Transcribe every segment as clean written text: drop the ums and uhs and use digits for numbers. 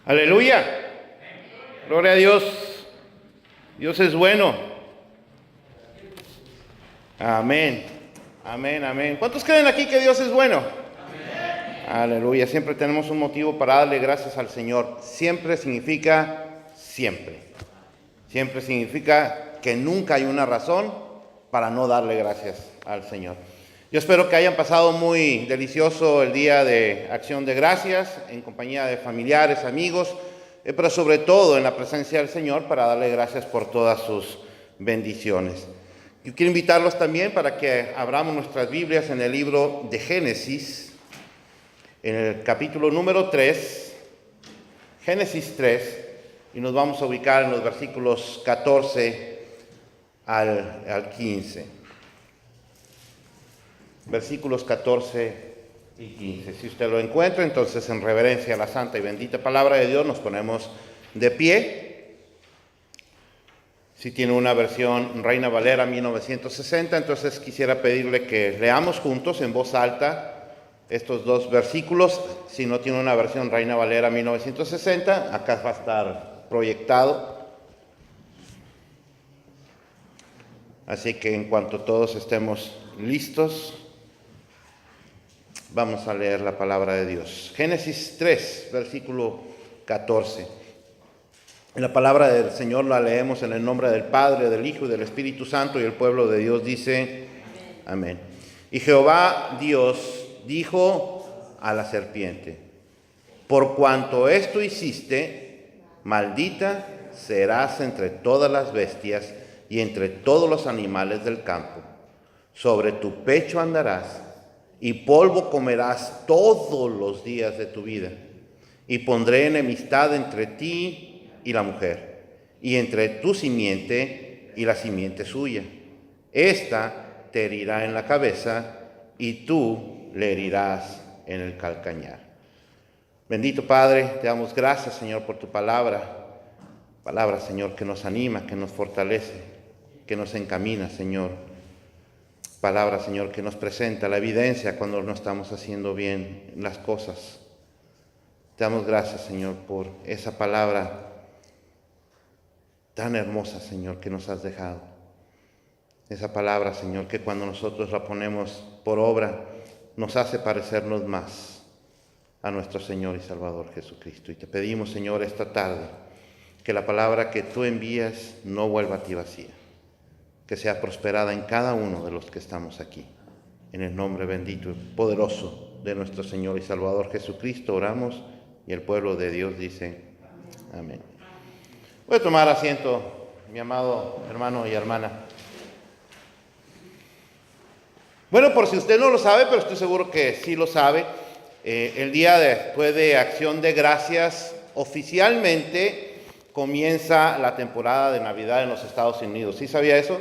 Aleluya. Gloria a Dios. Dios es bueno. Amén. Amén, amén. ¿Cuántos creen aquí que Dios es bueno? Amén. Aleluya. Siempre tenemos un motivo para darle gracias al Señor. Siempre significa siempre. Siempre significa que nunca hay una razón para no darle gracias al Señor. Yo espero que hayan pasado muy delicioso el día de Acción de Gracias, en compañía de familiares, amigos, pero sobre todo en la presencia del Señor para darle gracias por todas sus bendiciones. Yo quiero invitarlos también para que abramos nuestras Biblias en el libro de Génesis, en el capítulo número 3, Génesis 3, y nos vamos a ubicar en los versículos 14 al 15. Versículos 14 y 15. Si usted lo encuentra, entonces en reverencia a la santa y bendita palabra de Dios nos ponemos de pie. Si tiene una versión Reina Valera 1960, entonces quisiera pedirle que leamos juntos en voz alta estos dos versículos. Si no tiene una versión Reina Valera 1960, acá va a estar proyectado. Así que en cuanto todos estemos listos, vamos a leer la palabra de Dios. Génesis 3, versículo 14. La palabra del Señor la leemos en el nombre del Padre, del Hijo y del Espíritu Santo, y el pueblo de Dios dice, amén. Y Jehová Dios dijo a la serpiente, por cuanto esto hiciste, maldita serás entre todas las bestias y entre todos los animales del campo. Sobre tu pecho andarás, y polvo comerás todos los días de tu vida. Y pondré enemistad entre ti y la mujer, y entre tu simiente y la simiente suya. Esta te herirá en la cabeza, y tú le herirás en el calcañar. Bendito Padre, te damos gracias, Señor, por tu palabra. Palabra, Señor, que nos anima, que nos fortalece, que nos encamina, Señor. Palabra, Señor, que nos presenta la evidencia cuando no estamos haciendo bien las cosas. Te damos gracias, Señor, por esa palabra tan hermosa, Señor, que nos has dejado. Esa palabra, Señor, que cuando nosotros la ponemos por obra, nos hace parecernos más a nuestro Señor y Salvador Jesucristo. Y te pedimos, Señor, esta tarde, que la palabra que tú envías no vuelva a ti vacía, que sea prosperada en cada uno de los que estamos aquí. En el nombre bendito y poderoso de nuestro Señor y Salvador Jesucristo oramos, y el pueblo de Dios dice, amén. Voy a tomar asiento, mi amado hermano y hermana. Bueno, por si usted no lo sabe, pero estoy seguro que sí lo sabe, el día después de Acción de Gracias, oficialmente comienza la temporada de Navidad en los Estados Unidos. ¿Sí sabía eso?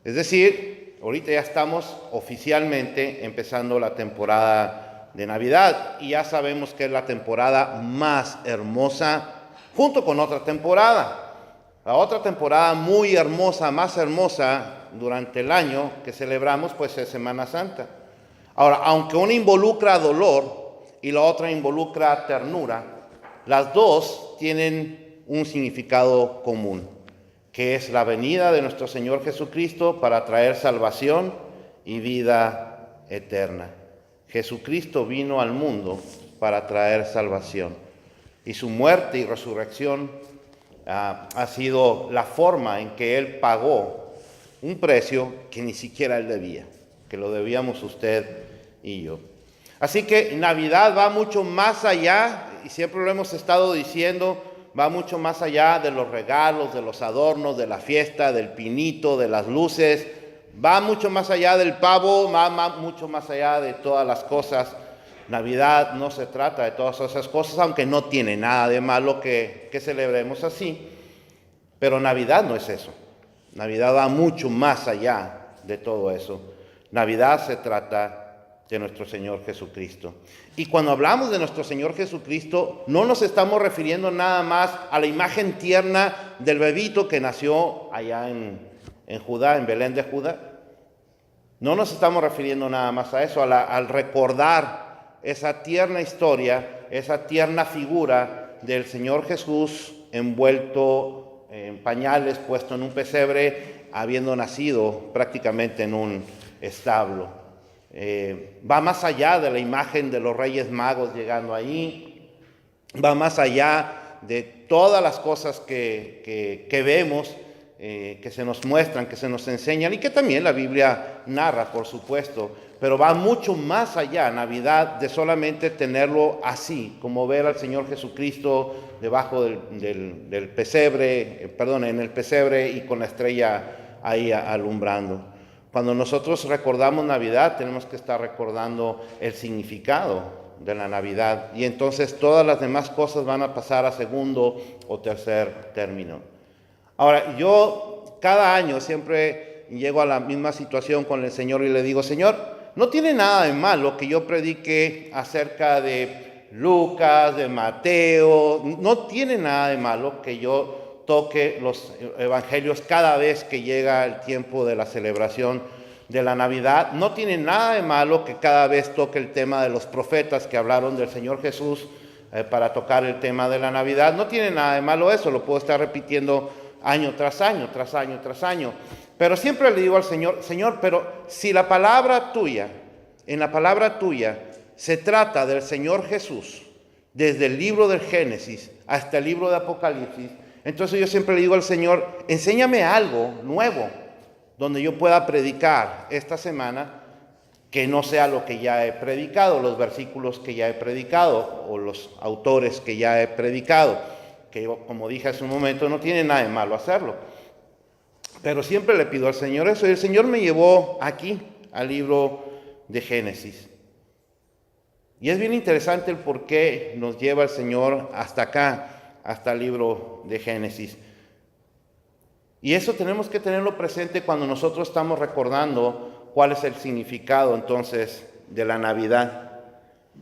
Es decir, ahorita ya estamos oficialmente empezando la temporada de Navidad y ya sabemos que es la temporada más hermosa junto con otra temporada. La otra temporada muy hermosa, más hermosa durante el año que celebramos, pues es Semana Santa. Ahora, aunque una involucra dolor y la otra involucra ternura, las dos tienen un significado común, que es la venida de nuestro Señor Jesucristo para traer salvación y vida eterna. Jesucristo vino al mundo para traer salvación, y su muerte y resurrección ha sido la forma en que Él pagó un precio que ni siquiera Él debía, que lo debíamos usted y yo. Así que Navidad va mucho más allá, y siempre lo hemos estado diciendo, va mucho más allá de los regalos, de los adornos, de la fiesta, del pinito, de las luces. Va mucho más allá del pavo, va mucho más allá de todas las cosas. Navidad no se trata de todas esas cosas, aunque no tiene nada de malo que celebremos así. Pero Navidad no es eso. Navidad va mucho más allá de todo eso. Navidad se trata de nuestro Señor Jesucristo. Y cuando hablamos de nuestro Señor Jesucristo, no nos estamos refiriendo nada más a la imagen tierna del bebito que nació allá en Judá, en Belén de Judá. No nos estamos refiriendo nada más a eso, al recordar esa tierna historia, esa tierna figura del Señor Jesús envuelto en pañales, puesto en un pesebre, habiendo nacido prácticamente en un establo. Va más allá de la imagen de los Reyes Magos llegando ahí, va más allá de todas las cosas que vemos, que se nos muestran, que se nos enseñan y que también la Biblia narra, por supuesto, pero va mucho más allá, Navidad, de solamente tenerlo así, como ver al Señor Jesucristo debajo del pesebre, en el pesebre y con la estrella ahí alumbrando. Cuando nosotros recordamos Navidad, tenemos que estar recordando el significado de la Navidad, y entonces todas las demás cosas van a pasar a segundo o tercer término. Ahora, yo cada año siempre llego a la misma situación con el Señor y le digo: Señor, no tiene nada de malo que yo predique acerca de Lucas, de Mateo, no tiene nada de malo que yo toque los evangelios cada vez que llega el tiempo de la celebración de la Navidad. No tiene nada de malo que cada vez toque el tema de los profetas que hablaron del Señor Jesús para tocar el tema de la Navidad. No tiene nada de malo eso, lo puedo estar repitiendo año tras año, tras año, tras año. Pero siempre le digo al Señor: Señor, pero si la palabra tuya, en la palabra tuya, se trata del Señor Jesús, desde el libro del Génesis hasta el libro de Apocalipsis, entonces yo siempre le digo al Señor: enséñame algo nuevo donde yo pueda predicar esta semana que no sea lo que ya he predicado, los versículos que ya he predicado o los autores que ya he predicado, que yo, como dije hace un momento, no tiene nada de malo hacerlo. Pero siempre le pido al Señor eso, y el Señor me llevó aquí al libro de Génesis. Y es bien interesante el por qué nos lleva el Señor hasta acá, hasta el libro de Génesis. Y eso tenemos que tenerlo presente cuando nosotros estamos recordando cuál es el significado entonces de la Navidad.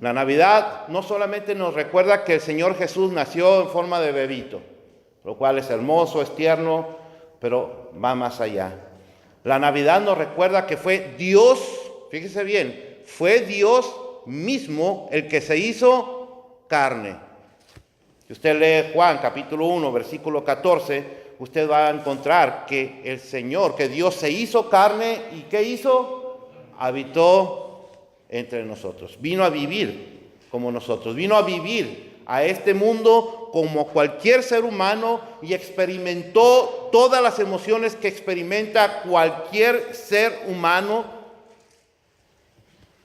La Navidad no solamente nos recuerda que el Señor Jesús nació en forma de bebito, lo cual es hermoso, es tierno, pero va más allá. La Navidad nos recuerda que fue Dios, fíjese bien, fue Dios mismo el que se hizo carne. Si usted lee Juan capítulo 1, versículo 14, usted va a encontrar que el Señor, que Dios se hizo carne y ¿qué hizo? Habitó entre nosotros. Vino a vivir como nosotros, vino a vivir a este mundo como cualquier ser humano y experimentó todas las emociones que experimenta cualquier ser humano,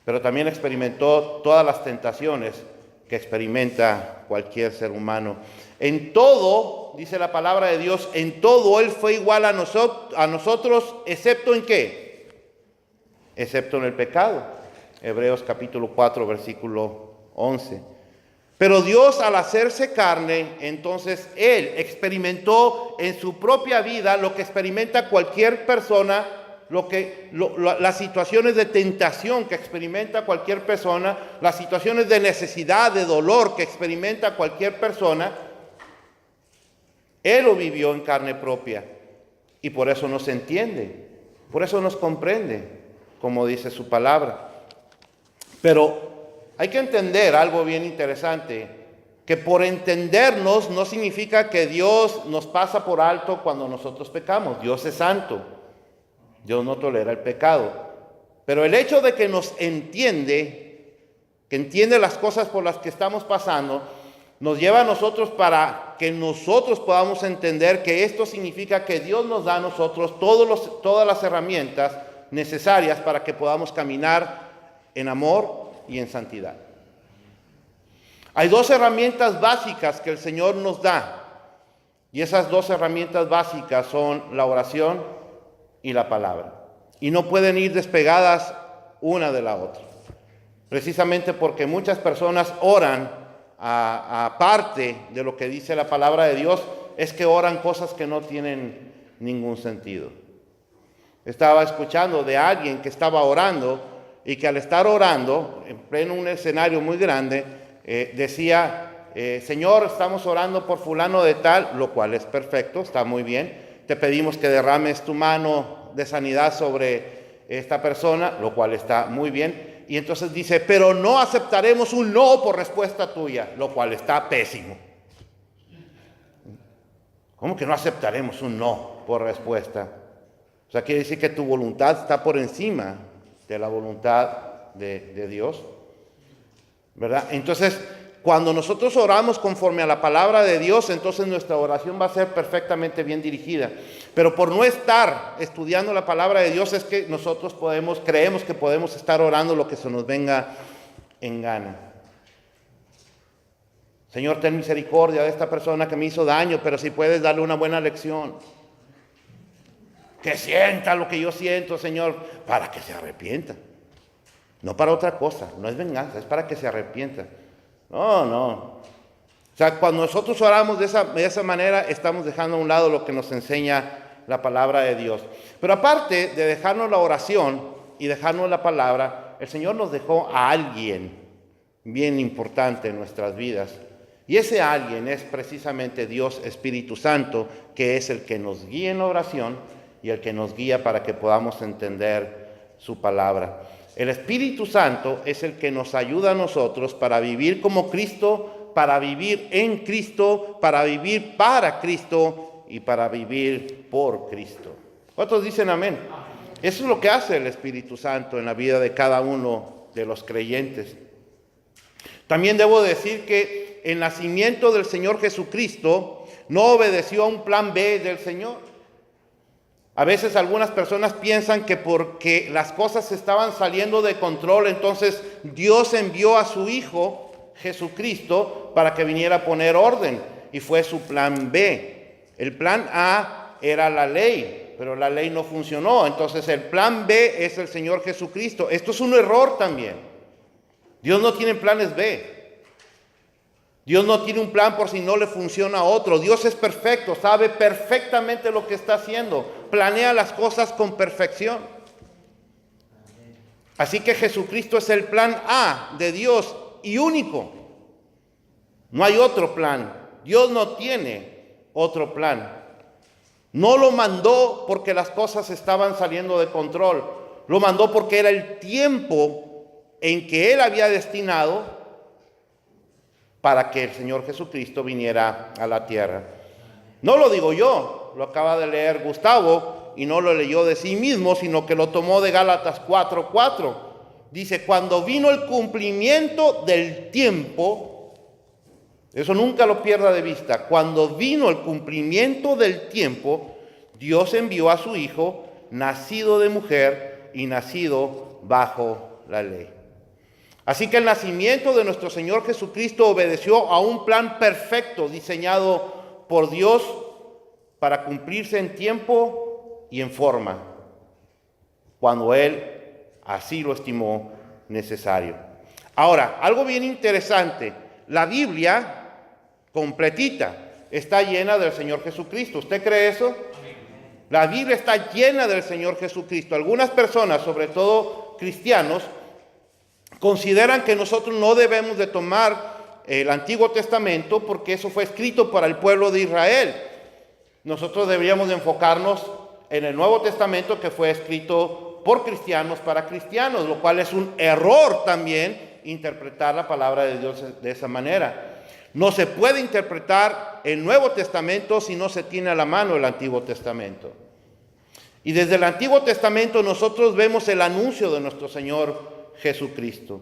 pero también experimentó todas las tentaciones que experimenta cualquier ser humano. En todo, dice la palabra de Dios, en todo Él fue igual a nosotros, excepto ¿en qué? Excepto en el pecado. Hebreos capítulo 4, versículo 11. Pero Dios, al hacerse carne, entonces Él experimentó en su propia vida lo que experimenta cualquier persona, las situaciones de tentación que experimenta cualquier persona, las situaciones de necesidad, de dolor que experimenta cualquier persona. Él lo vivió en carne propia y por eso nos entiende, por eso nos comprende, como dice su palabra. Pero hay que entender algo bien interesante, que por entendernos no significa que Dios nos pasa por alto cuando nosotros pecamos. Dios es santo, Dios no tolera el pecado. Pero el hecho de que nos entiende, que entiende las cosas por las que estamos pasando, nos lleva a nosotros para que nosotros podamos entender que esto significa que Dios nos da a nosotros todas las herramientas necesarias para que podamos caminar en amor y en santidad. Hay dos herramientas básicas que el Señor nos da, y esas dos herramientas básicas son la oración y la palabra, y no pueden ir despegadas una de la otra, precisamente porque muchas personas oran aparte de lo que dice la palabra de Dios, es que oran cosas que no tienen ningún sentido. Estaba escuchando de alguien que estaba orando y que al estar orando en pleno un escenario muy grande, decía, Señor, estamos orando por fulano de tal, lo cual es perfecto, está muy bien. Te pedimos que derrames tu mano de sanidad sobre esta persona, lo cual está muy bien. Y entonces dice, pero no aceptaremos un no por respuesta tuya, lo cual está pésimo. ¿Cómo que no aceptaremos un no por respuesta? O sea, quiere decir que tu voluntad está por encima de la voluntad de Dios, ¿verdad? Entonces, cuando nosotros oramos conforme a la palabra de Dios, entonces nuestra oración va a ser perfectamente bien dirigida. Pero por no estar estudiando la palabra de Dios es que nosotros creemos que podemos estar orando lo que se nos venga en gana. Señor, ten misericordia de esta persona que me hizo daño, pero si puedes darle una buena lección. Que sienta lo que yo siento, Señor, para que se arrepienta. No para otra cosa, no es venganza, es para que se arrepienta. No. O sea, cuando nosotros oramos de esa manera, estamos dejando a un lado lo que nos enseña la palabra de Dios. Pero aparte de dejarnos la oración y dejarnos la palabra, el Señor nos dejó a alguien bien importante en nuestras vidas. Y ese alguien es precisamente Dios Espíritu Santo, que es el que nos guía en la oración y el que nos guía para que podamos entender su palabra. El Espíritu Santo es el que nos ayuda a nosotros para vivir como Cristo, para vivir en Cristo, para vivir para Cristo y para vivir por Cristo. ¿Cuántos dicen amén? Eso es lo que hace el Espíritu Santo en la vida de cada uno de los creyentes. También debo decir que el nacimiento del Señor Jesucristo no obedeció a un plan B del Señor. A veces algunas personas piensan que porque las cosas estaban saliendo de control, entonces Dios envió a su Hijo Jesucristo para que viniera a poner orden, y fue su plan B. El plan A era la ley, pero la ley no funcionó, entonces el plan B es el Señor Jesucristo. Esto es un error también. Dios no tiene planes B. Dios no tiene un plan por si no le funciona a otro. Dios es perfecto, sabe perfectamente lo que está haciendo. Planea las cosas con perfección. Así que Jesucristo es el plan A de Dios y único. No hay otro plan. Dios no tiene otro plan. No lo mandó porque las cosas estaban saliendo de control. Lo mandó porque era el tiempo en que Él había destinado para que el Señor Jesucristo viniera a la tierra. No lo digo yo, lo acaba de leer Gustavo y no lo leyó de sí mismo, sino que lo tomó de Gálatas 4:4. Dice, cuando vino el cumplimiento del tiempo, eso nunca lo pierda de vista, cuando vino el cumplimiento del tiempo, Dios envió a su Hijo, nacido de mujer y nacido bajo la ley. Así que el nacimiento de nuestro Señor Jesucristo obedeció a un plan perfecto diseñado por Dios para cumplirse en tiempo y en forma, cuando Él así lo estimó necesario. Ahora, algo bien interesante, la Biblia completita está llena del Señor Jesucristo. ¿Usted cree eso? La Biblia está llena del Señor Jesucristo. Algunas personas, sobre todo cristianos, consideran que nosotros no debemos de tomar el Antiguo Testamento porque eso fue escrito para el pueblo de Israel. Nosotros deberíamos de enfocarnos en el Nuevo Testamento, que fue escrito por cristianos para cristianos, lo cual es un error también interpretar la palabra de Dios de esa manera. No se puede interpretar el Nuevo Testamento si no se tiene a la mano el Antiguo Testamento. Y desde el Antiguo Testamento nosotros vemos el anuncio de nuestro Señor Jesucristo.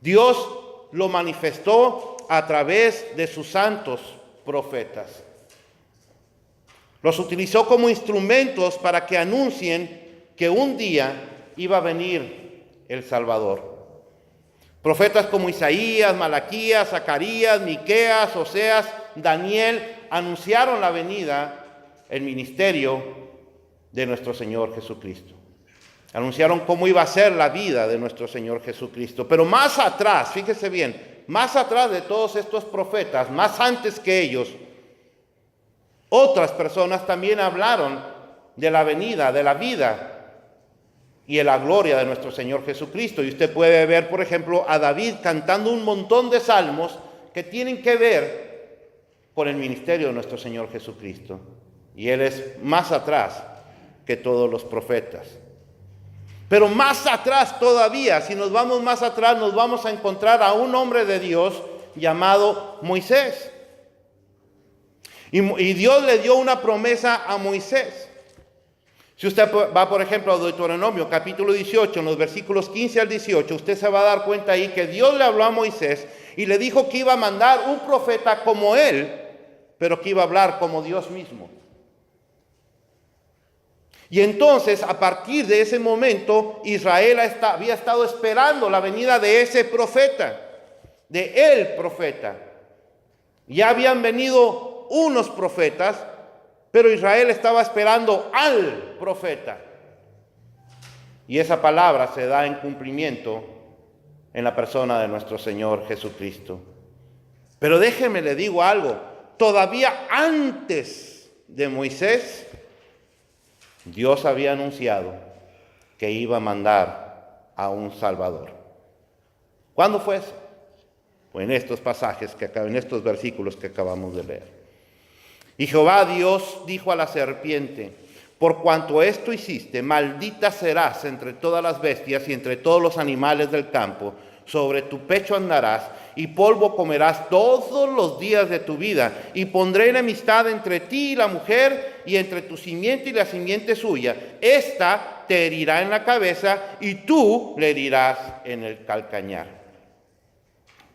Dios lo manifestó a través de sus santos profetas. Los utilizó como instrumentos para que anuncien que un día iba a venir el Salvador. Profetas como Isaías, Malaquías, Zacarías, Miqueas, Oseas, Daniel anunciaron la venida, el ministerio de nuestro Señor Jesucristo. Anunciaron cómo iba a ser la vida de nuestro Señor Jesucristo. Pero más atrás, fíjese bien, más atrás de todos estos profetas, más antes que ellos, otras personas también hablaron de la venida, de la vida y de la gloria de nuestro Señor Jesucristo. Y usted puede ver, por ejemplo, a David cantando un montón de salmos que tienen que ver con el ministerio de nuestro Señor Jesucristo. Y Él es más atrás que todos los profetas. Pero más atrás todavía, si nos vamos más atrás, nos vamos a encontrar a un hombre de Dios llamado Moisés. Y Dios le dio una promesa a Moisés. Si usted va, por ejemplo, a Deuteronomio capítulo 18, en los versículos 15 al 18, usted se va a dar cuenta ahí que Dios le habló a Moisés y le dijo que iba a mandar un profeta como él, pero que iba a hablar como Dios mismo. Y entonces, a partir de ese momento, Israel había estado esperando la venida de ese profeta, de el profeta. Ya habían venido unos profetas, pero Israel estaba esperando al profeta. Y esa palabra se da en cumplimiento en la persona de nuestro Señor Jesucristo. Pero déjeme le digo algo, todavía antes de Moisés, Dios había anunciado que iba a mandar a un Salvador. ¿Cuándo fue eso? Pues en estos pasajes, en estos versículos que acabamos de leer. Y Jehová Dios dijo a la serpiente: por cuanto esto hiciste, maldita serás entre todas las bestias y entre todos los animales del campo. Sobre tu pecho andarás y polvo comerás todos los días de tu vida. Y pondré enemistad entre ti y la mujer, y entre tu simiente y la simiente suya. Esta te herirá en la cabeza y tú le herirás en el calcañar.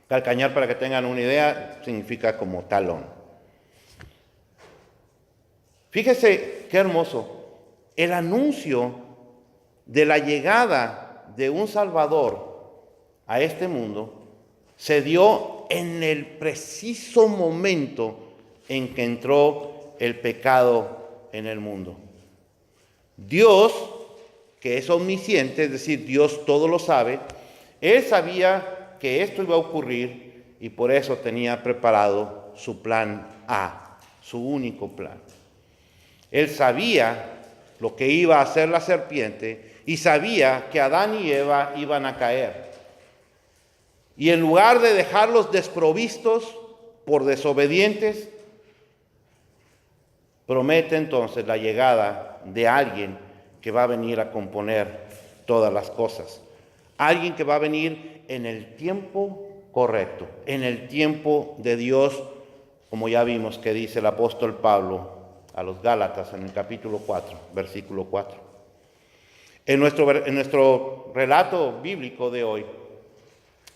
Calcañar, para que tengan una idea, significa como talón. Fíjese qué hermoso. El anuncio de la llegada de un Salvador a este mundo se dio en el preciso momento en que entró el pecado en el mundo. Dios, que es omnisciente, es decir, Dios todo lo sabe, Él sabía que esto iba a ocurrir y por eso tenía preparado su plan A, su único plan. Él sabía lo que iba a hacer la serpiente y sabía que Adán y Eva iban a caer. Y en lugar de dejarlos desprovistos por desobedientes, promete entonces la llegada de alguien que va a venir a componer todas las cosas. Alguien que va a venir en el tiempo correcto, en el tiempo de Dios, como ya vimos que dice el apóstol Pablo a los Gálatas en el capítulo 4, versículo 4. En nuestro relato bíblico de hoy,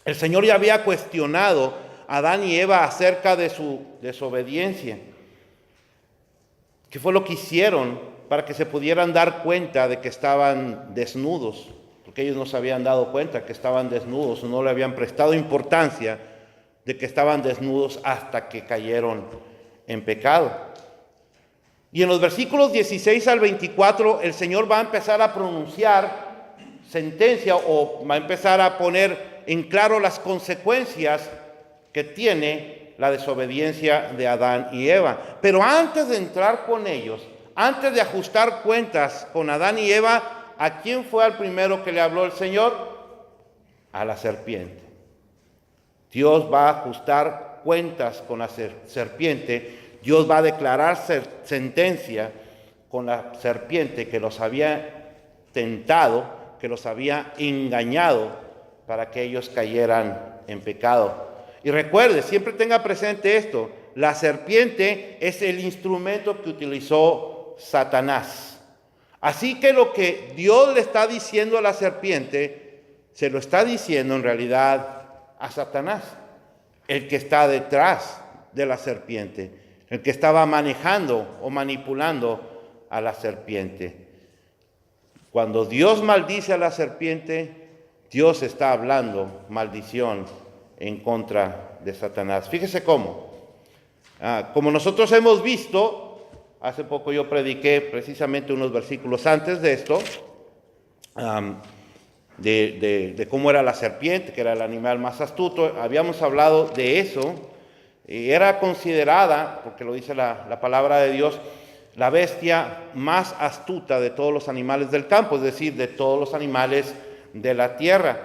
el Señor ya había cuestionado a Adán y Eva acerca de su desobediencia. ¿Qué fue lo que hicieron para que se pudieran dar cuenta de que estaban desnudos? Porque ellos no se habían dado cuenta que estaban desnudos, no le habían prestado importancia de que estaban desnudos hasta que cayeron en pecado. Y en los versículos 16 al 24, el Señor va a empezar a pronunciar sentencia o va a empezar a poner en claro las consecuencias que tiene la desobediencia de Adán y Eva. Pero antes de entrar con ellos, antes de ajustar cuentas con Adán y Eva, ¿a quién fue al primero que le habló el Señor? A la serpiente. Dios va a ajustar cuentas con la serpiente. Dios va a declarar sentencia con la serpiente que los había tentado, que los había engañado para que ellos cayeran en pecado. Y recuerde, siempre tenga presente esto: la serpiente es el instrumento que utilizó Satanás. Así que lo que Dios le está diciendo a la serpiente, se lo está diciendo en realidad a Satanás, el que está detrás de la serpiente, el que estaba manejando o manipulando a la serpiente. Cuando Dios maldice a la serpiente, Dios está hablando maldición en contra de Satanás. Fíjese cómo. Como nosotros hemos visto, hace poco yo prediqué precisamente unos versículos antes de esto, de cómo era la serpiente, que era el animal más astuto. Habíamos hablado de eso. Era considerada, porque lo dice la palabra de Dios, la bestia más astuta de todos los animales del campo, es decir, de todos los animales de la tierra.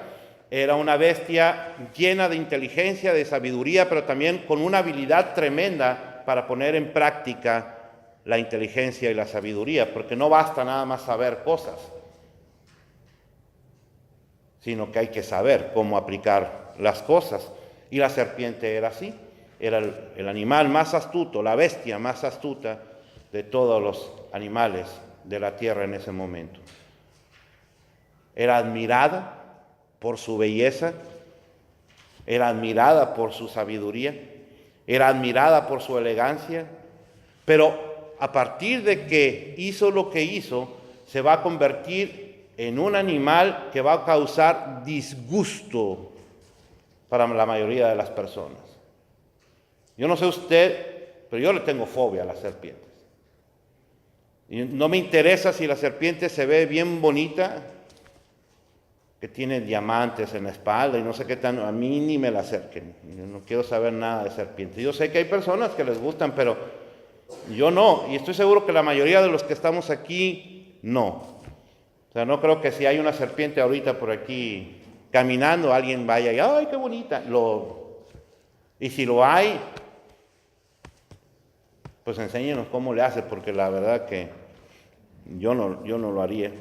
Era una bestia llena de inteligencia, de sabiduría, pero también con una habilidad tremenda para poner en práctica la inteligencia y la sabiduría, porque no basta nada más saber cosas, sino que hay que saber cómo aplicar las cosas. Y la serpiente era así. Era el animal más astuto, la bestia más astuta de todos los animales de la tierra en ese momento. Era admirada por su belleza, era admirada por su sabiduría, era admirada por su elegancia, pero a partir de que hizo lo que hizo, se va a convertir en un animal que va a causar disgusto para la mayoría de las personas. Yo no sé usted, pero yo le tengo fobia a las serpientes. Y no me interesa si la serpiente se ve bien bonita, que tiene diamantes en la espalda y no sé qué tan, a mí ni me la acerquen. Yo no quiero saber nada de serpientes. Yo sé que hay personas que les gustan, pero yo no. Y estoy seguro que la mayoría de los que estamos aquí, no. O sea, no creo que si hay una serpiente ahorita por aquí caminando, alguien vaya y, ¡ay, qué bonita! Y si lo hay, pues enséñenos cómo le hace, porque la verdad que yo no lo haría.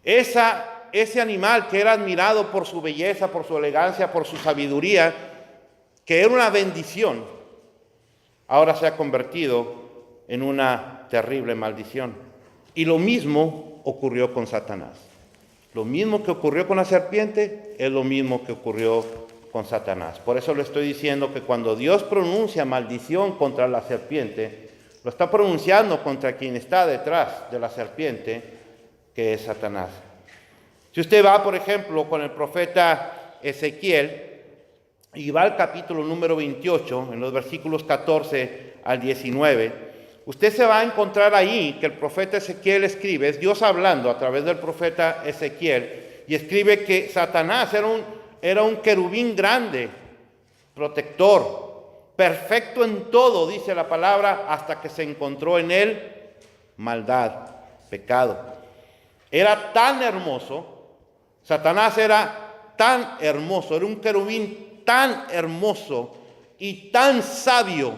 Ese animal que era admirado por su belleza, por su elegancia, por su sabiduría, que era una bendición, ahora se ha convertido en una terrible maldición. Y lo mismo ocurrió con Satanás. Lo mismo que ocurrió con la serpiente es lo mismo que ocurrió con Satanás. Por eso le estoy diciendo que cuando Dios pronuncia maldición contra la serpiente, lo está pronunciando contra quien está detrás de la serpiente, que es Satanás. Si usted va, por ejemplo, con el profeta Ezequiel y va al capítulo número 28, en los versículos 14 al 19, usted se va a encontrar ahí que el profeta Ezequiel escribe, es Dios hablando a través del profeta Ezequiel, y escribe que Satanás era un querubín grande, protector, perfecto en todo, dice la palabra, hasta que se encontró en él maldad, pecado. Era tan hermoso, Satanás era tan hermoso, era un querubín tan hermoso y tan sabio,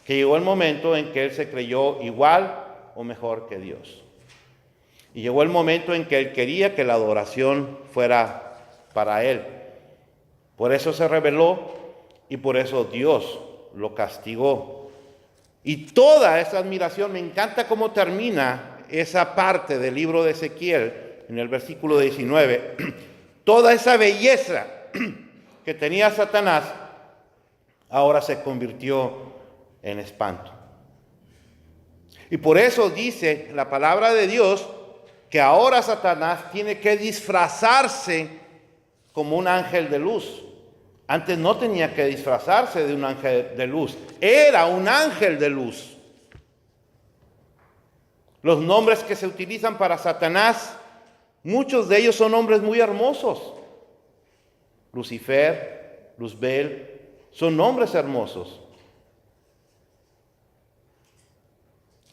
que llegó el momento en que él se creyó igual o mejor que Dios. Y llegó el momento en que él quería que la adoración fuera para él. Por eso se rebeló y por eso Dios lo castigó. Y toda esa admiración, me encanta cómo termina esa parte del libro de Ezequiel, en el versículo 19. Toda esa belleza que tenía Satanás, ahora se convirtió en espanto. Y por eso dice la palabra de Dios que ahora Satanás tiene que disfrazarse como un ángel de luz. Antes no tenía que disfrazarse de un ángel de luz. Era un ángel de luz. Los nombres que se utilizan para Satanás, muchos de ellos son nombres muy hermosos. Lucifer, Luzbel, son nombres hermosos.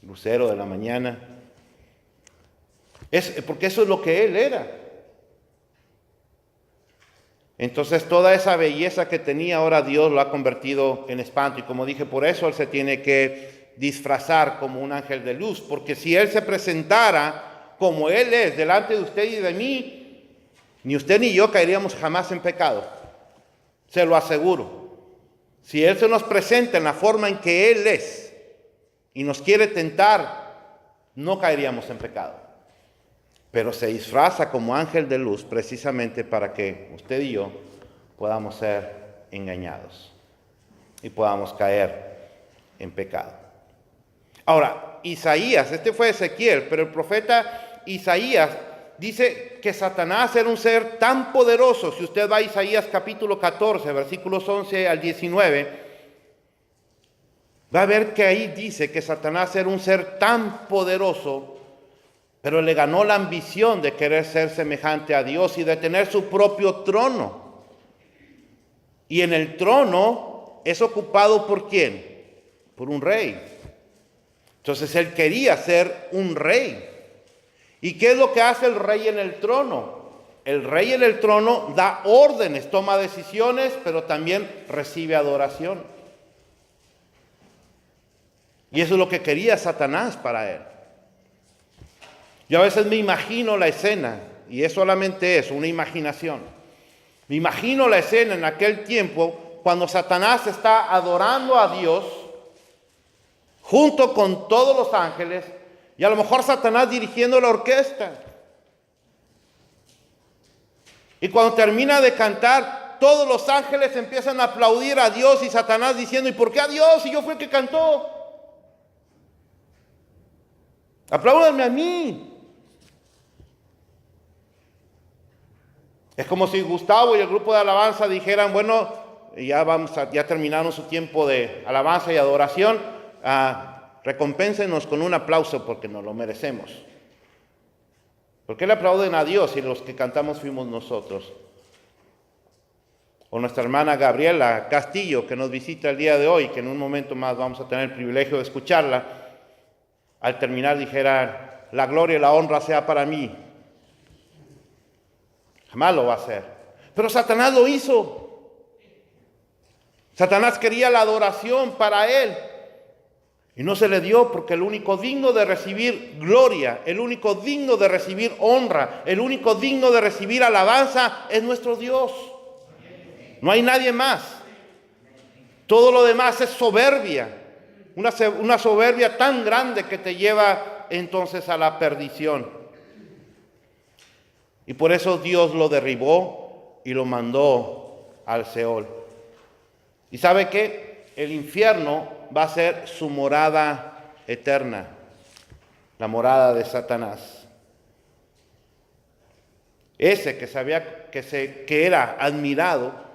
Lucero de la mañana. Porque eso es lo que él era. Entonces toda esa belleza que tenía ahora Dios lo ha convertido en espanto. Y como dije, por eso él se tiene que disfrazar como un ángel de luz. Porque si él se presentara como él es delante de usted y de mí, ni usted ni yo caeríamos jamás en pecado. Se lo aseguro. Si él se nos presenta en la forma en que él es y nos quiere tentar, no caeríamos en pecado. Pero se disfraza como ángel de luz precisamente para que usted y yo podamos ser engañados y podamos caer en pecado. Ahora, Isaías, este fue Ezequiel, pero el profeta Isaías dice que Satanás era un ser tan poderoso. Si usted va a Isaías capítulo 14, versículos 11 al 19, va a ver que ahí dice que Satanás era un ser tan poderoso, pero le ganó la ambición de querer ser semejante a Dios y de tener su propio trono. Y en el trono es ocupado ¿por quién? Por un rey. Entonces él quería ser un rey. ¿Y qué es lo que hace el rey en el trono? El rey en el trono da órdenes, toma decisiones, pero también recibe adoración. Y eso es lo que quería Satanás para él. Yo a veces me imagino la escena, y es solamente eso, una imaginación. Me imagino la escena en aquel tiempo cuando Satanás está adorando a Dios junto con todos los ángeles y a lo mejor Satanás dirigiendo la orquesta. Y cuando termina de cantar, todos los ángeles empiezan a aplaudir a Dios y Satanás diciendo, ¿y por qué a Dios si yo fui el que cantó? Apláudanme a mí. Es como si Gustavo y el grupo de alabanza dijeran, bueno, ya terminaron su tiempo de alabanza y adoración, recompénsenos con un aplauso porque nos lo merecemos. ¿Por qué le aplauden a Dios si los que cantamos fuimos nosotros? O nuestra hermana Gabriela Castillo, que nos visita el día de hoy, que en un momento más vamos a tener el privilegio de escucharla, al terminar dijera, la gloria y la honra sea para mí. Jamás lo va a hacer. Pero Satanás lo hizo. Satanás quería la adoración para él. Y no se le dio porque el único digno de recibir gloria, el único digno de recibir honra, el único digno de recibir alabanza es nuestro Dios. No hay nadie más. Todo lo demás es soberbia. Una soberbia tan grande que te lleva entonces a la perdición. Y por eso Dios lo derribó y lo mandó al Seol. ¿Y sabe qué? El infierno va a ser su morada eterna, la morada de Satanás. Ese que sabía que era admirado,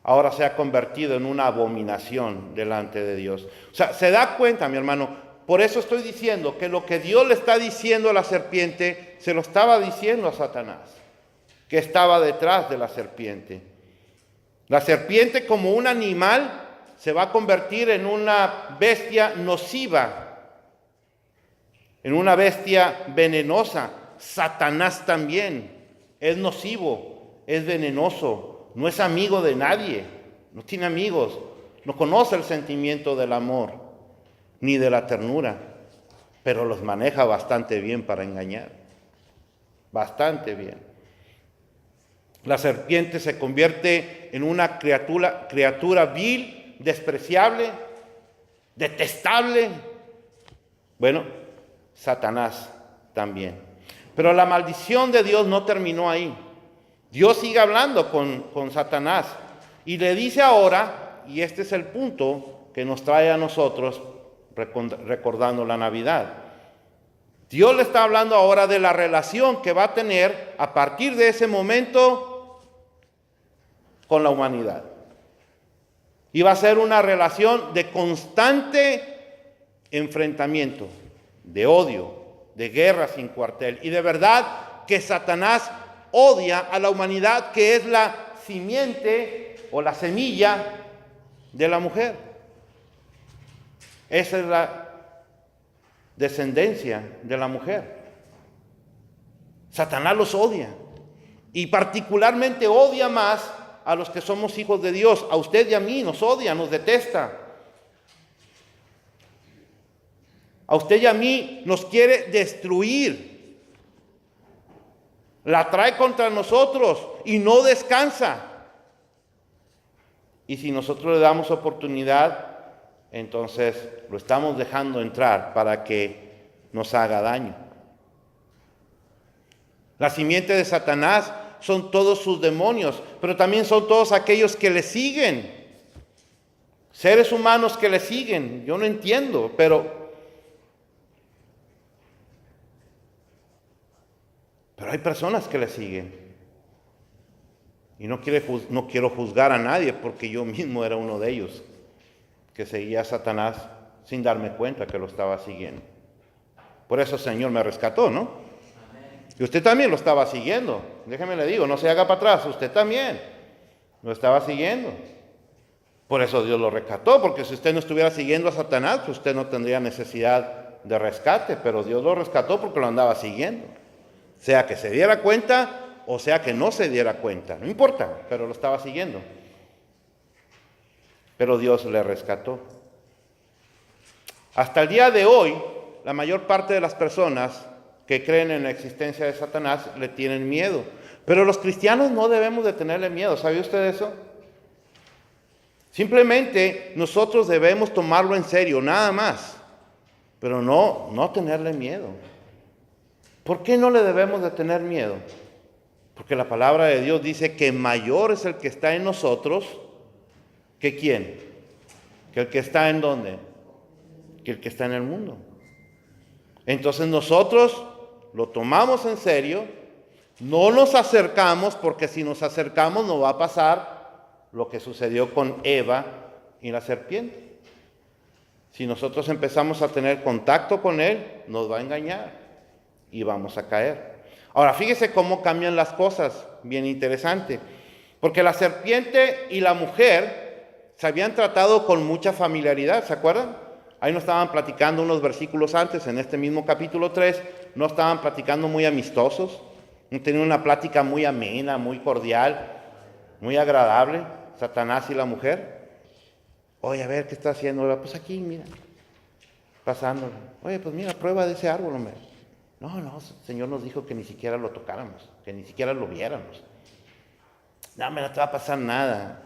ahora se ha convertido en una abominación delante de Dios. O sea, se da cuenta, mi hermano. Por eso estoy diciendo que lo que Dios le está diciendo a la serpiente, se lo estaba diciendo a Satanás, que estaba detrás de la serpiente. La serpiente como un animal se va a convertir en una bestia nociva, en una bestia venenosa. Satanás también es nocivo, es venenoso, no es amigo de nadie, no tiene amigos, no conoce el sentimiento del amor ni de la ternura, pero los maneja bastante bien para engañar, bastante bien. La serpiente se convierte en una criatura vil, despreciable, detestable. Bueno, Satanás también. Pero la maldición de Dios no terminó ahí. Dios sigue hablando con Satanás y le dice ahora, y este es el punto que nos trae a nosotros recordando la Navidad. Dios le está hablando ahora de la relación que va a tener a partir de ese momento con la humanidad. Y va a ser una relación de constante enfrentamiento, de odio, de guerra sin cuartel. Y de verdad que Satanás odia a la humanidad, que es la simiente o la semilla de la mujer. Esa es la descendencia de la mujer. Satanás los odia. Y particularmente odia más a los que somos hijos de Dios. A usted y a mí nos odia, nos detesta. A usted y a mí nos quiere destruir. La trae contra nosotros y no descansa. Y si nosotros le damos oportunidad, entonces lo estamos dejando entrar para que nos haga daño. La simiente de Satanás son todos sus demonios, pero también son todos aquellos que le siguen. Seres humanos que le siguen. Yo no entiendo, pero hay personas que le siguen. Y no quiero juzgar a nadie porque yo mismo era uno de ellos, que seguía a Satanás sin darme cuenta que lo estaba siguiendo. Por eso el Señor me rescató, ¿no? Y usted también lo estaba siguiendo. Déjeme le digo, no se haga para atrás, usted también lo estaba siguiendo. Por eso Dios lo rescató, porque si usted no estuviera siguiendo a Satanás, pues usted no tendría necesidad de rescate, pero Dios lo rescató porque lo andaba siguiendo. Sea que se diera cuenta o sea que no se diera cuenta, no importa, pero lo estaba siguiendo. Pero Dios le rescató. Hasta el día de hoy, la mayor parte de las personas que creen en la existencia de Satanás le tienen miedo, Pero los cristianos no debemos de tenerle miedo. ¿Sabía usted eso? Simplemente nosotros debemos tomarlo en serio, nada más. Pero no tenerle miedo. ¿Por qué no le debemos de tener miedo? Porque la palabra de Dios dice que mayor es el que está en nosotros que ¿quién? Que el que está en ¿dónde? Que el que está en el mundo. Entonces nosotros lo tomamos en serio, no nos acercamos, porque si nos acercamos nos va a pasar lo que sucedió con Eva y la serpiente. Si nosotros empezamos a tener contacto con él, nos va a engañar y vamos a caer. Ahora, fíjese cómo cambian las cosas, bien interesante. Porque la serpiente y la mujer se habían tratado con mucha familiaridad, ¿se acuerdan? Ahí nos estaban platicando unos versículos antes, en este mismo capítulo 3, no estaban platicando muy amistosos, tenían una plática muy amena, muy cordial, muy agradable, Satanás y la mujer. Oye, a ver, ¿qué está haciendo? Pues aquí, mira, pasándolo. Oye, pues mira, prueba de ese árbol, hombre. No, el Señor nos dijo que ni siquiera lo tocáramos, que ni siquiera lo viéramos. No, no te va a pasar nada.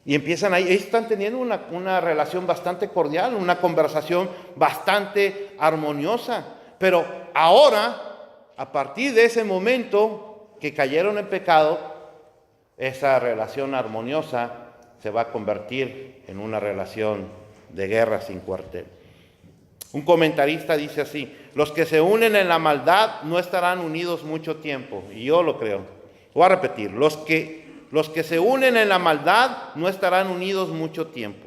Y empiezan ahí, ellos están teniendo una relación bastante cordial, una conversación bastante armoniosa. Pero ahora, a partir de ese momento que cayeron en pecado, esa relación armoniosa se va a convertir en una relación de guerra sin cuartel. Un comentarista dice así: los que se unen en la maldad no estarán unidos mucho tiempo. Y yo lo creo. Voy a repetir: los que se unen en la maldad no estarán unidos mucho tiempo.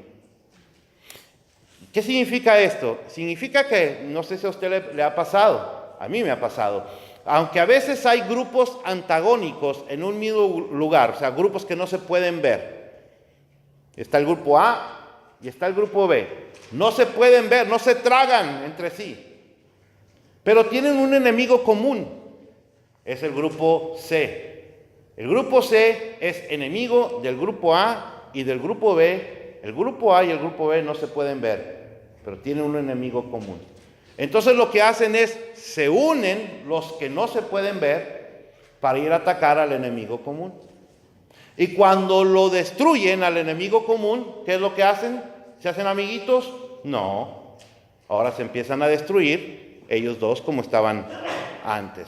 ¿Qué significa esto? Significa que, no sé si a usted le ha pasado, a mí me ha pasado, aunque a veces hay grupos antagónicos en un mismo lugar, o sea, grupos que no se pueden ver. Está el grupo A y está el grupo B. No se pueden ver, no se tragan entre sí. Pero tienen un enemigo común. Es el grupo C. El grupo C es enemigo del grupo A y del grupo B. El grupo A y el grupo B no se pueden ver, pero tienen un enemigo común. Entonces lo que hacen es, se unen los que no se pueden ver para ir a atacar al enemigo común. Y cuando lo destruyen al enemigo común, ¿qué es lo que hacen? ¿Se hacen amiguitos? No. Ahora se empiezan a destruir ellos dos como estaban antes.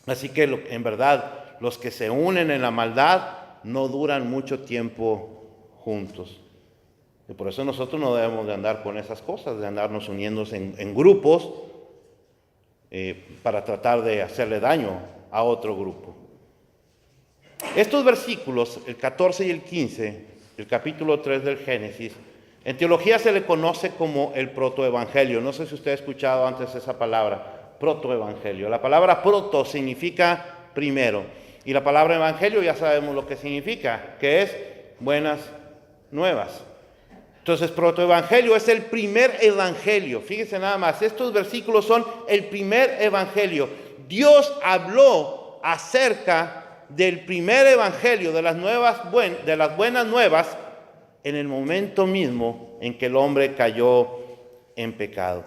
Así que en verdad, los que se unen en la maldad no duran mucho tiempo juntos. Y por eso nosotros no debemos de andar con esas cosas, de andarnos uniéndose en grupos para tratar de hacerle daño a otro grupo. Estos versículos, el 14 y el 15, el capítulo 3 del Génesis, en teología se le conoce como el protoevangelio. No sé si usted ha escuchado antes esa palabra, protoevangelio. La palabra proto significa primero, y la palabra evangelio ya sabemos lo que significa, que es buenas nuevas. Entonces, protoevangelio es el primer evangelio. Fíjese nada más, estos versículos son el primer evangelio. Dios habló acerca del primer evangelio, de las buenas nuevas, en el momento mismo en que el hombre cayó en pecado.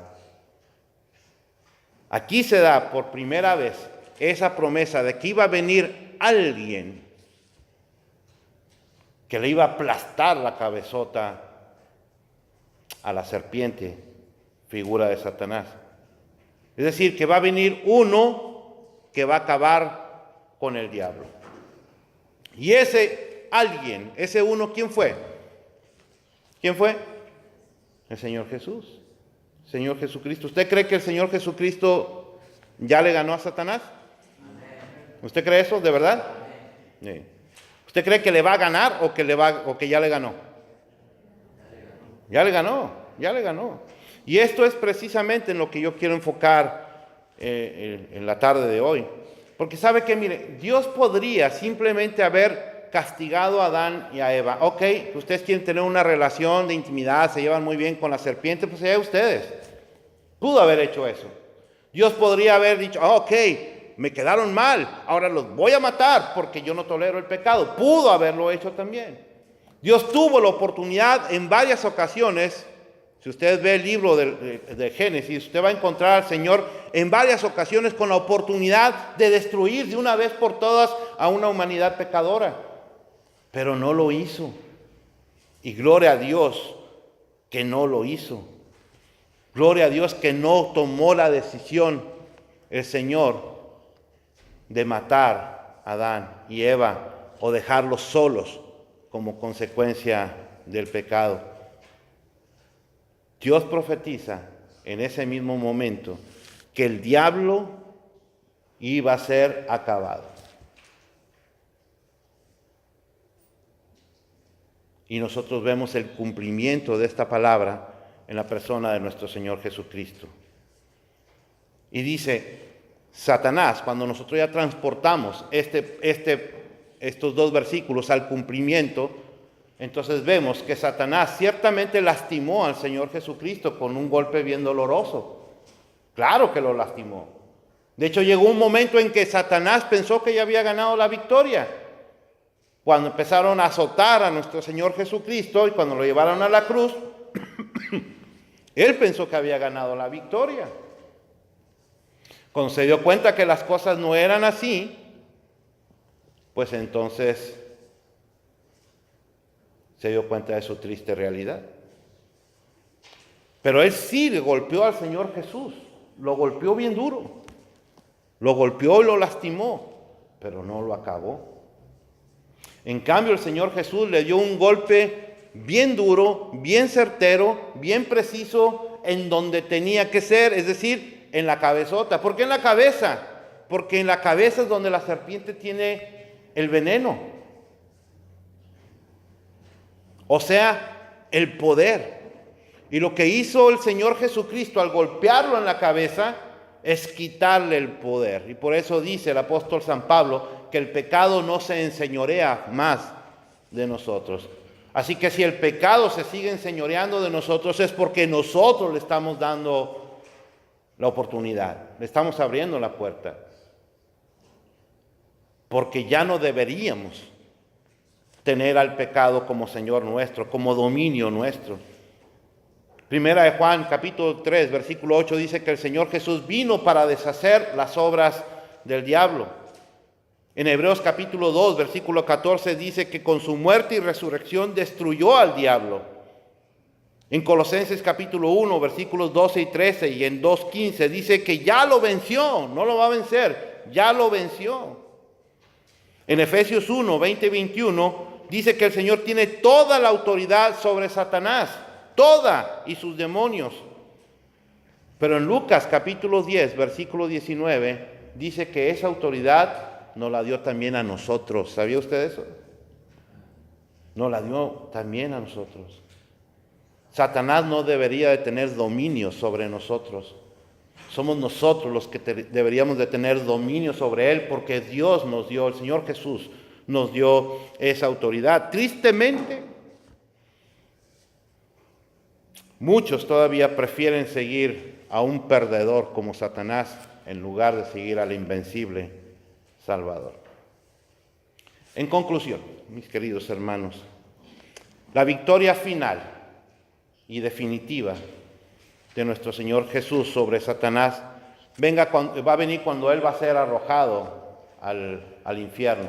Aquí se da por primera vez esa promesa de que iba a venir alguien que le iba a aplastar la cabezota a la serpiente, figura de Satanás. Es decir, que va a venir uno que va a acabar con el diablo. Y ese alguien, ese uno, ¿quién fue? ¿Quién fue? El Señor Jesús. Señor Jesucristo. ¿Usted cree que el Señor Jesucristo ya le ganó a Satanás? ¿Usted cree eso de verdad? Sí. ¿Usted cree que le va a ganar o que ya le ganó? Ya le ganó. Y esto es precisamente en lo que yo quiero enfocar en la tarde de hoy. Porque sabe que, mire, Dios podría simplemente haber castigado a Adán y a Eva. Ok, ustedes quieren tener una relación de intimidad, se llevan muy bien con la serpiente, pues allá ustedes. Pudo haber hecho eso. Dios podría haber dicho, ok, me quedaron mal, ahora los voy a matar porque yo no tolero el pecado. Pudo haberlo hecho también. Dios tuvo la oportunidad en varias ocasiones Si usted ve el libro de Génesis, usted va a encontrar al Señor en varias ocasiones con la oportunidad de destruir de una vez por todas a una humanidad pecadora. Pero no lo hizo. Y gloria a Dios que no lo hizo. Gloria a Dios que no tomó la decisión el Señor de matar a Adán y Eva o dejarlos solos como consecuencia del pecado. Dios profetiza en ese mismo momento que el diablo iba a ser acabado. Y nosotros vemos el cumplimiento de esta palabra en la persona de nuestro Señor Jesucristo. Y dice, Satanás, cuando nosotros ya transportamos estos dos versículos al cumplimiento, entonces vemos que Satanás ciertamente lastimó al Señor Jesucristo con un golpe bien doloroso. Claro que lo lastimó. De hecho, llegó un momento en que Satanás pensó que ya había ganado la victoria. Cuando empezaron a azotar a nuestro Señor Jesucristo y cuando lo llevaron a la cruz, él pensó que había ganado la victoria. Cuando se dio cuenta que las cosas no eran así, pues entonces se dio cuenta de su triste realidad. Pero él sí le golpeó al Señor Jesús, lo golpeó bien duro, lo golpeó y lo lastimó, pero no lo acabó. En cambio, el Señor Jesús le dio un golpe bien duro, bien certero, bien preciso, en donde tenía que ser, es decir, en la cabezota. ¿Por qué en la cabeza? Porque en la cabeza es donde la serpiente tiene el veneno. O sea, el poder. Y lo que hizo el Señor Jesucristo al golpearlo en la cabeza es quitarle el poder. Y por eso dice el apóstol San Pablo que el pecado no se enseñorea más de nosotros. Así que si el pecado se sigue enseñoreando de nosotros es porque nosotros le estamos dando la oportunidad, le estamos abriendo la puerta. Porque ya no deberíamos tener al pecado como Señor nuestro, como dominio nuestro. Primera de Juan, capítulo 3, versículo 8, dice que el Señor Jesús vino para deshacer las obras del diablo. En Hebreos capítulo 2, versículo 14, dice que con su muerte y resurrección destruyó al diablo. En Colosenses capítulo 1, versículos 12 y 13 y en 2:15 dice que ya lo venció, no lo va a vencer, ya lo venció. En Efesios 1, 20 y 21 dice que el Señor tiene toda la autoridad sobre Satanás, toda, y sus demonios. Pero en Lucas capítulo 10, versículo 19, dice que esa autoridad nos la dio también a nosotros. ¿Sabía usted eso? Nos la dio también a nosotros. Satanás no debería de tener dominio sobre nosotros. Somos nosotros los que deberíamos de tener dominio sobre él, porque Dios nos dio, el Señor Jesús nos dio esa autoridad. Tristemente, muchos todavía prefieren seguir a un perdedor como Satanás en lugar de seguir al invencible Salvador. En conclusión, mis queridos hermanos, la victoria final y definitiva de nuestro Señor Jesús sobre Satanás va a venir cuando Él va a ser arrojado al infierno.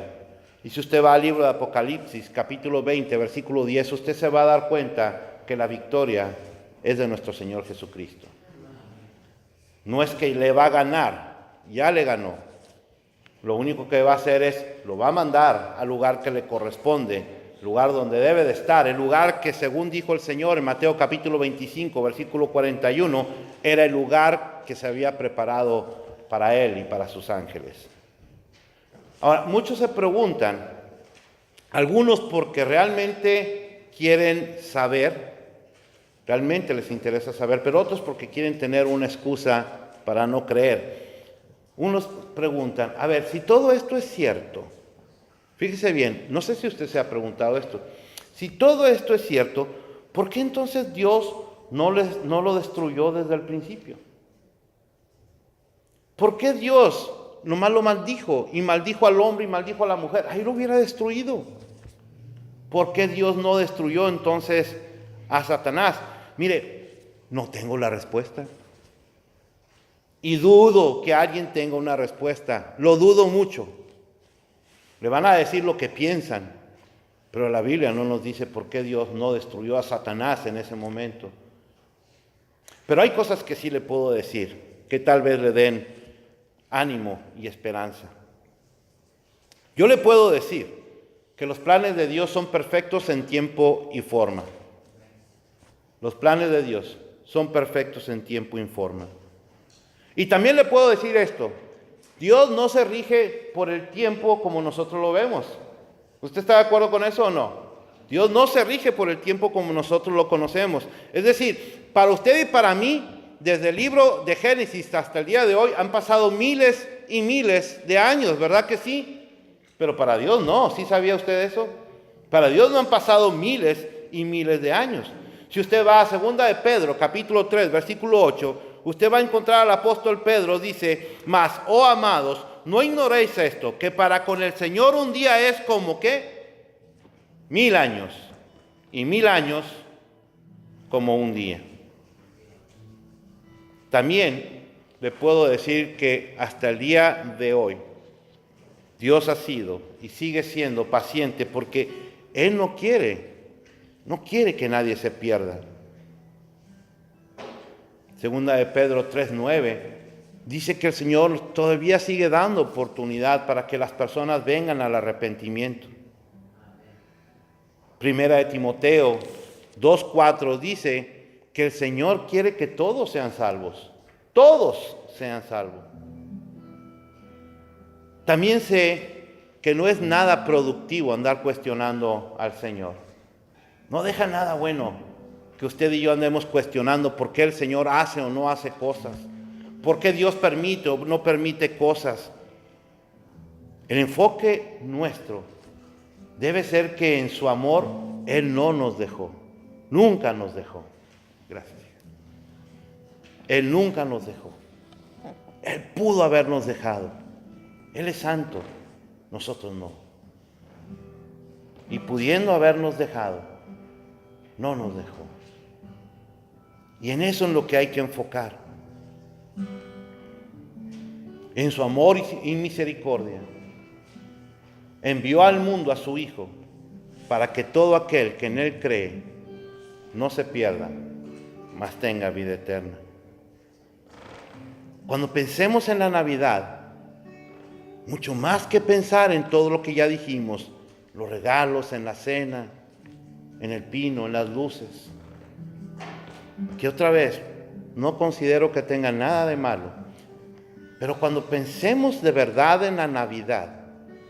Y si usted va al libro de Apocalipsis, capítulo 20, versículo 10, usted se va a dar cuenta que la victoria es de nuestro Señor Jesucristo. No es que le va a ganar, ya le ganó. Lo único que va a hacer es, lo va a mandar al lugar que le corresponde, el lugar donde debe de estar, el lugar que según dijo el Señor en Mateo capítulo 25, versículo 41, era el lugar que se había preparado para él y para sus ángeles. Ahora, muchos se preguntan, algunos porque realmente quieren saber, realmente les interesa saber, pero otros porque quieren tener una excusa para no creer. Unos preguntan, a ver, si todo esto es cierto, fíjese bien, no sé si usted se ha preguntado esto, si todo esto es cierto, ¿por qué entonces Dios no lo destruyó desde el principio? ¿Por qué Dios nomás lo maldijo y maldijo al hombre y maldijo a la mujer? Ahí lo hubiera destruido. ¿Por qué Dios no destruyó entonces a Satanás? Mire, No tengo la respuesta. Y dudo que alguien tenga una respuesta. Lo dudo mucho. Le van a decir lo que piensan, pero la Biblia no nos dice por qué Dios no destruyó a Satanás en ese momento. Pero hay cosas que sí le puedo decir, que tal vez le den ánimo y esperanza. Yo le puedo decir que los planes de Dios son perfectos en tiempo y forma. Los planes de Dios son perfectos en tiempo y forma. Y también le puedo decir esto: Dios no se rige por el tiempo como nosotros lo vemos. ¿Usted está de acuerdo con eso o no? Dios no se rige por el tiempo como nosotros lo conocemos. Es decir, para usted y para mí, desde el libro de Génesis hasta el día de hoy, han pasado miles y miles de años, ¿verdad que sí? Pero para Dios no. ¿Sí sabía usted eso? Para Dios no han pasado miles y miles de años. Si usted va a 2 de Pedro, capítulo 3, versículo 8, usted va a encontrar al apóstol Pedro, dice: mas, oh amados, no ignoréis esto, que para con el Señor un día es como ¿qué? 1000 años, y 1000 años como un día. También le puedo decir que hasta el día de hoy, Dios ha sido y sigue siendo paciente, porque Él no quiere que nadie se pierda. 2 de Pedro 3:9 dice que el Señor todavía sigue dando oportunidad para que las personas vengan al arrepentimiento. 1 de Timoteo 2:4 dice que el Señor quiere que todos sean salvos. Todos sean salvos. También sé que no es nada productivo andar cuestionando al Señor. No deja nada bueno que usted y yo andemos cuestionando por qué el Señor hace o no hace cosas, por qué Dios permite o no permite cosas. El enfoque nuestro debe ser que en su amor Él no nos dejó, nunca nos dejó. Gracias. Él nunca nos dejó. Él pudo habernos dejado. Él es santo, nosotros no. Y pudiendo habernos dejado, no nos dejó. Y en eso es lo que hay que enfocar. En su amor y misericordia, envió al mundo a su Hijo para que todo aquel que en Él cree no se pierda, mas tenga vida eterna. Cuando pensemos en la Navidad, mucho más que pensar en todo lo que ya dijimos, los regalos, en la cena, en el pino, en las luces, que otra vez no considero que tenga nada de malo, pero cuando pensemos de verdad en la Navidad,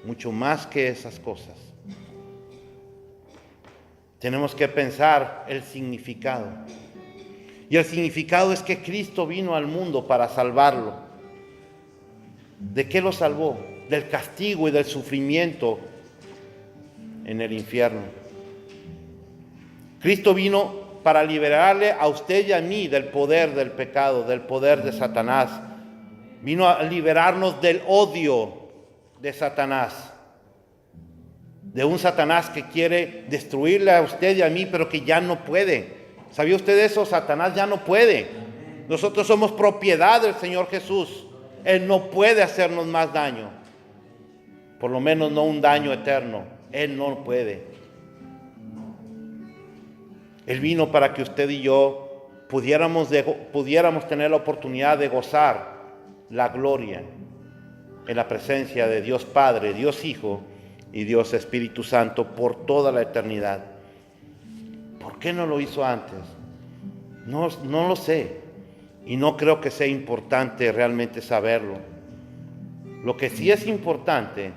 mucho más que esas cosas, tenemos que pensar el significado. Y el significado es que Cristo vino al mundo para salvarlo. ¿De qué lo salvó? Del castigo y del sufrimiento en el infierno. Cristo vino para liberarle a usted y a mí del poder del pecado, del poder de Satanás. Vino a liberarnos del odio de Satanás. De un Satanás que quiere destruirle a usted y a mí, pero que ya no puede. ¿Sabía usted eso? Satanás ya no puede. Nosotros somos propiedad del Señor Jesús. Él no puede hacernos más daño. Por lo menos no un daño eterno. Él no puede. Él vino para que usted y yo pudiéramos tener la oportunidad de gozar la gloria en la presencia de Dios Padre, Dios Hijo y Dios Espíritu Santo por toda la eternidad. ¿Por qué no lo hizo antes? No lo sé. Y no creo que sea importante realmente saberlo. Lo que sí es importante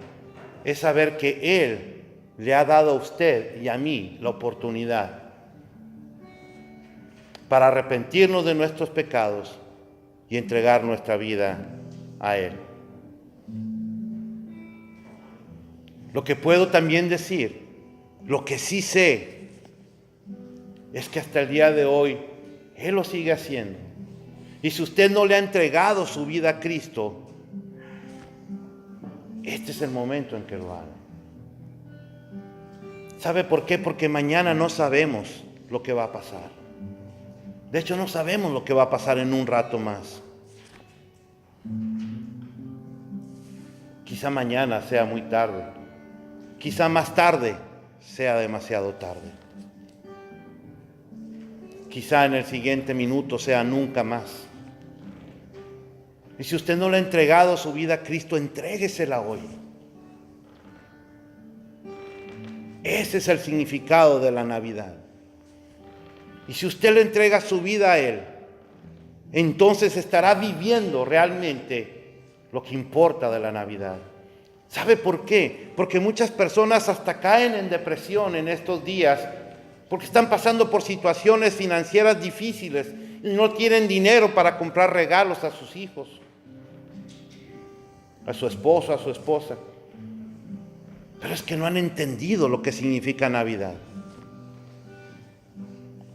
es saber que Él le ha dado a usted y a mí la oportunidad para arrepentirnos de nuestros pecados y entregar nuestra vida a Él. Lo que puedo también decir, lo que sí sé, es que hasta el día de hoy Él lo sigue haciendo. Y si usted no le ha entregado su vida a Cristo, este es el momento en que lo haga. ¿Sabe por qué? Porque mañana no sabemos lo que va a pasar. De hecho, no sabemos lo que va a pasar en un rato más. Quizá mañana sea muy tarde. Quizá más tarde sea demasiado tarde. Quizá en el siguiente minuto sea nunca más. Y si usted no le ha entregado su vida a Cristo, entréguesela hoy. Ese es el significado de la Navidad. Y si usted le entrega su vida a Él, entonces estará viviendo realmente lo que importa de la Navidad. ¿Sabe por qué? Porque muchas personas hasta caen en depresión en estos días porque están pasando por situaciones financieras difíciles y no tienen dinero para comprar regalos a sus hijos, a su esposo, a su esposa. Pero es que no han entendido lo que significa Navidad.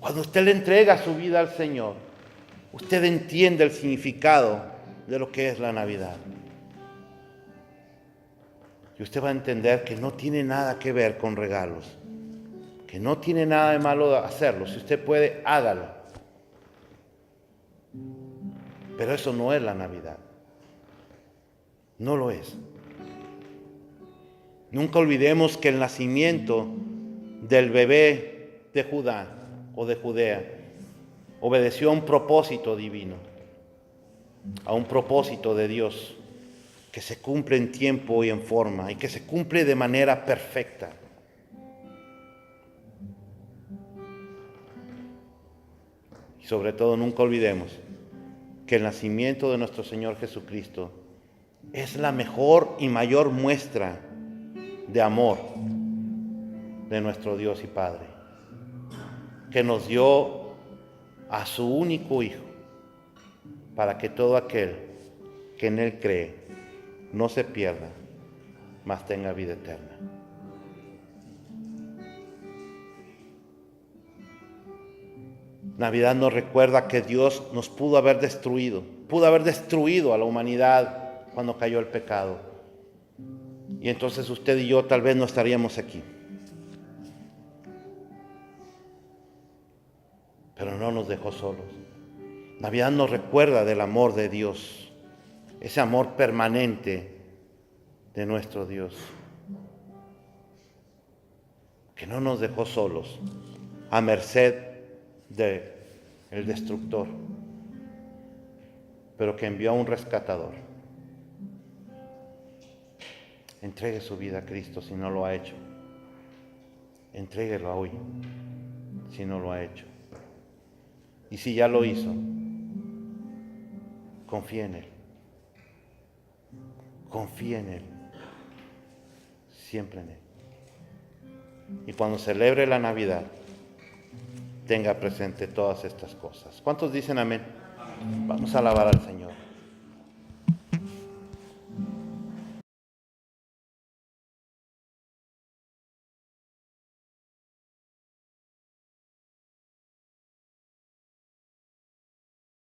Cuando usted le entrega su vida al Señor, usted entiende el significado de lo que es la Navidad. Y usted va a entender que no tiene nada que ver con regalos, que no tiene nada de malo hacerlo. Si usted puede, hágalo. Pero eso no es la Navidad. No lo es. Nunca olvidemos que el nacimiento del bebé de Judá o de Judea obedeció a un propósito divino, a un propósito de Dios que se cumple en tiempo y en forma y que se cumple de manera perfecta. Y sobre todo nunca olvidemos que el nacimiento de nuestro Señor Jesucristo es la mejor y mayor muestra de amor de nuestro Dios y Padre, que nos dio a su único Hijo, para que todo aquel que en Él cree no se pierda, mas tenga vida eterna. Navidad nos recuerda que Dios nos pudo haber destruido a la humanidad cuando cayó el pecado. Y entonces usted y yo tal vez no estaríamos aquí. Pero no nos dejó solos. Navidad nos recuerda del amor de Dios, ese amor permanente de nuestro Dios, que no nos dejó solos, a merced del destructor, pero que envió a un rescatador. Entregue su vida a Cristo si no lo ha hecho. Entréguelo hoy si no lo ha hecho. Y si ya lo hizo, confíe en Él. Confíe en Él. Siempre en Él. Y cuando celebre la Navidad, tenga presente todas estas cosas. ¿Cuántos dicen amén? Vamos a alabar al Señor.